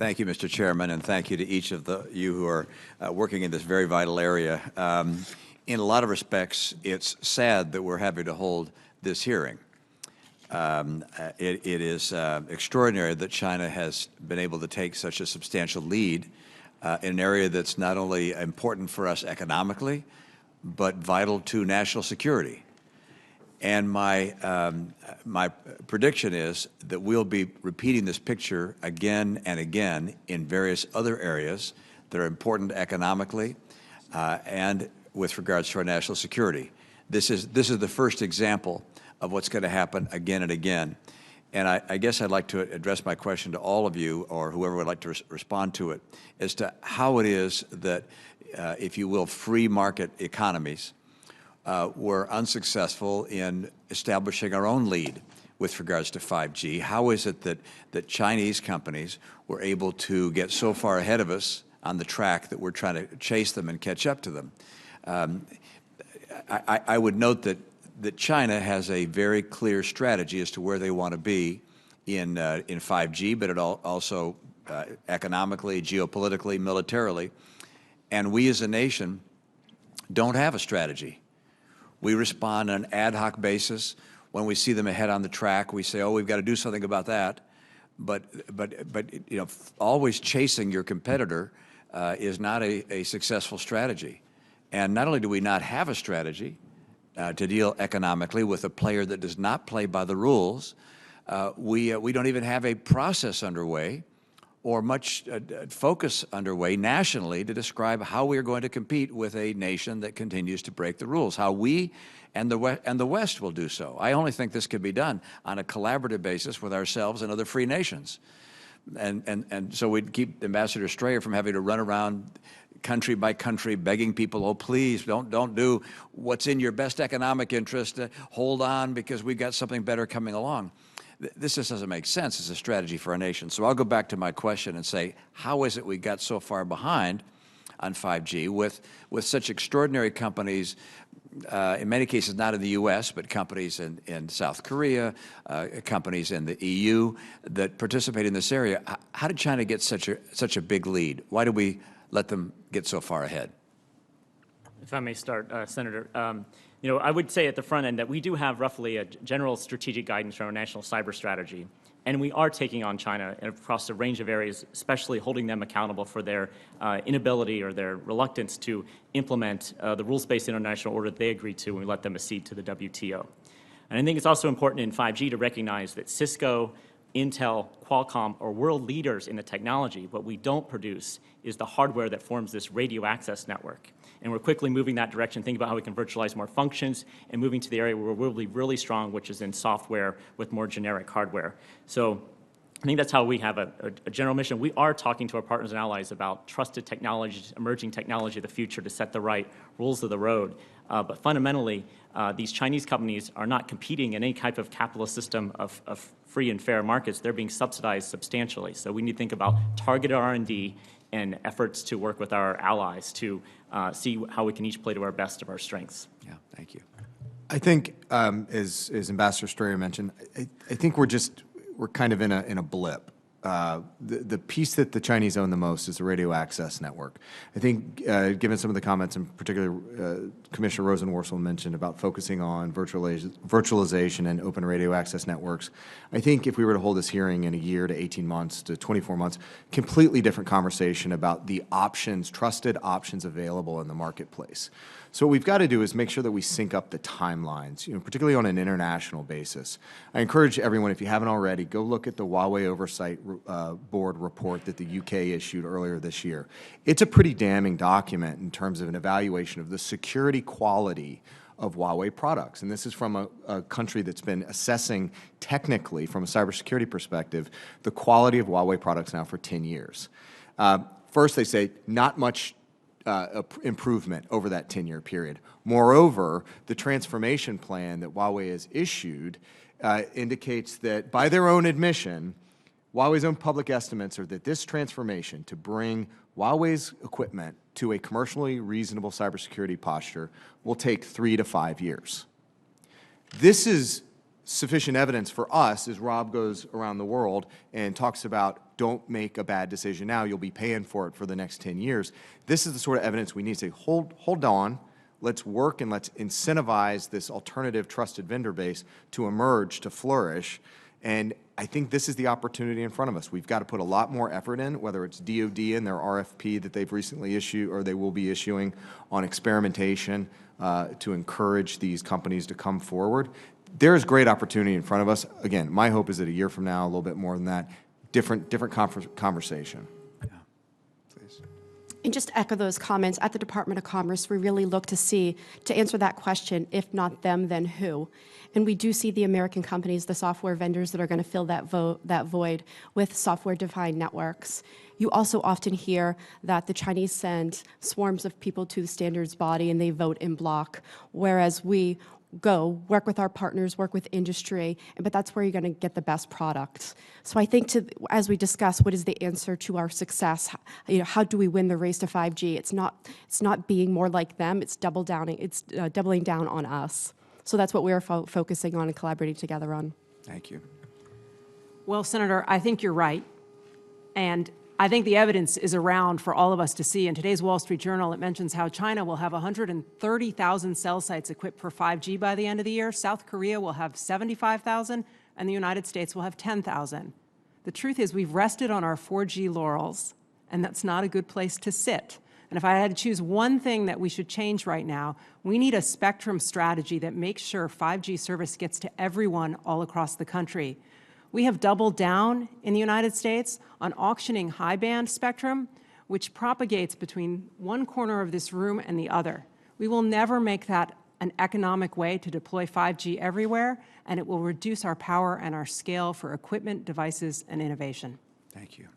Thank you, Mr. Chairman, and thank you to each of you who are working in this very vital area. In a lot of respects, it's sad that we're having to hold this hearing. It is extraordinary that China has been able to take such a substantial lead in an area that's not only important for us economically, but vital to national security. And my prediction is that we'll be repeating this picture again and again in various other areas that are important economically and with regards to our national security. This is the first example of what's going to happen again and again. And I guess I'd like to address my question to all of you, or whoever would like to respond to it, as to how it is that, if you will, free market economies were unsuccessful in establishing our own lead with regards to 5G. How is it that Chinese companies were able to get so far ahead of us on the track that we're trying to chase them and catch up to them? I would note that China has a very clear strategy as to where they want to be in 5G, but it also economically, geopolitically, militarily. And we as a nation don't have a strategy. We respond on an ad hoc basis. When we see them ahead on the track, we say, oh, we've got to do something about that. But you know, always chasing your competitor is not a successful strategy. And not only do we not have a strategy to deal economically with a player that does not play by the rules, we don't even have a process underway or much focus underway nationally to describe how we are going to compete with a nation that continues to break the rules, how we and the West will do so. I only think this can be done on a collaborative basis with ourselves and other free nations. And so we'd keep Ambassador Strayer from having to run around country by country begging people, oh, please don't do what's in your best economic interest. Hold on, because we've got something better coming along. This just doesn't make sense as a strategy for our nation. So I'll go back to my question and say, how is it we got so far behind on 5G with such extraordinary companies, in many cases not in the U.S., but companies in South Korea, companies in the EU that participate in this area? How did China get such a big lead? Why did we let them get so far ahead? If I may start, Senator. You know, I would say at the front end that we do have roughly a general strategic guidance from our national cyber strategy, and we are taking on China across a range of areas, especially holding them accountable for their inability or their reluctance to implement the rules-based international order that they agreed to when we let them accede to the WTO. And I think it's also important in 5G to recognize that Cisco, Intel, Qualcomm are world leaders in the technology. What we don't produce is the hardware that forms this radio access network. And we're quickly moving that direction, thinking about how we can virtualize more functions and moving to the area where we'll be really strong, which is in software with more generic hardware. So I think that's how we have a general mission. We are talking to our partners and allies about trusted technologies, emerging technology of the future to set the right rules of the road. But fundamentally, these Chinese companies are not competing in any type of capitalist system of free and fair markets. They're being subsidized substantially. So we need to think about targeted R&D and efforts to work with our allies to see how we can each play to our best of our strengths. Yeah, thank you. I think, as Ambassador Strayer mentioned, I think we're kind of in a blip. The piece that the Chinese own the most is the radio access network. I think, given some of the comments, in particular, Commissioner Rosenworcel mentioned about focusing on virtualization and open radio access networks, I think if we were to hold this hearing in a year to 18 months to 24 months, completely different conversation about the options, trusted options available in the marketplace. So what we've got to do is make sure that we sync up the timelines, particularly on an international basis. I encourage everyone, if you haven't already, go look at the Huawei Oversight Board report that the UK issued earlier this year. It's a pretty damning document in terms of an evaluation of the security quality of Huawei products. And this is from a country that's been assessing technically, from a cybersecurity perspective, the quality of Huawei products now for 10 years. First, they say not much improvement over that 10-year period. Moreover, the transformation plan that Huawei has issued indicates that, by their own admission, Huawei's own public estimates are that this transformation to bring Huawei's equipment to a commercially reasonable cybersecurity posture will take 3 to 5 years. This is sufficient evidence for us as Rob goes around the world and talks about don't make a bad decision now, you'll be paying for it for the next 10 years. This is the sort of evidence we need to say, hold on, let's work and let's incentivize this alternative trusted vendor base to emerge, to flourish. And I think this is the opportunity in front of us. We've got to put a lot more effort in, whether it's DoD and their RFP that they've recently issued or they will be issuing on experimentation to encourage these companies to come forward. There is great opportunity in front of us. Again, my hope is that a year from now, a little bit more than that, different conversation. And just to echo those comments, at the Department of Commerce, we really look to answer that question, if not them, then who? And we do see the American companies, the software vendors that are going to fill that void with software-defined networks. You also often hear that the Chinese send swarms of people to the standards body and they vote in block, whereas we go, work with our partners, work with industry, but that's where you're going to get the best product. So I think as we discuss what is the answer to our success, how do we win the race to 5G? It's not being more like them, it's doubling down on us. So that's what we're focusing on and collaborating together on. Thank you. Well, Senator, I think you're right. And I think the evidence is around for all of us to see. In today's Wall Street Journal, it mentions how China will have 130,000 cell sites equipped for 5G by the end of the year. South Korea will have 75,000, and the United States will have 10,000. The truth is we've rested on our 4G laurels, and that's not a good place to sit. And if I had to choose one thing that we should change right now, we need a spectrum strategy that makes sure 5G service gets to everyone all across the country. We have doubled down in the United States on auctioning high-band spectrum, which propagates between one corner of this room and the other. We will never make that an economic way to deploy 5G everywhere, and it will reduce our power and our scale for equipment, devices, and innovation. Thank you.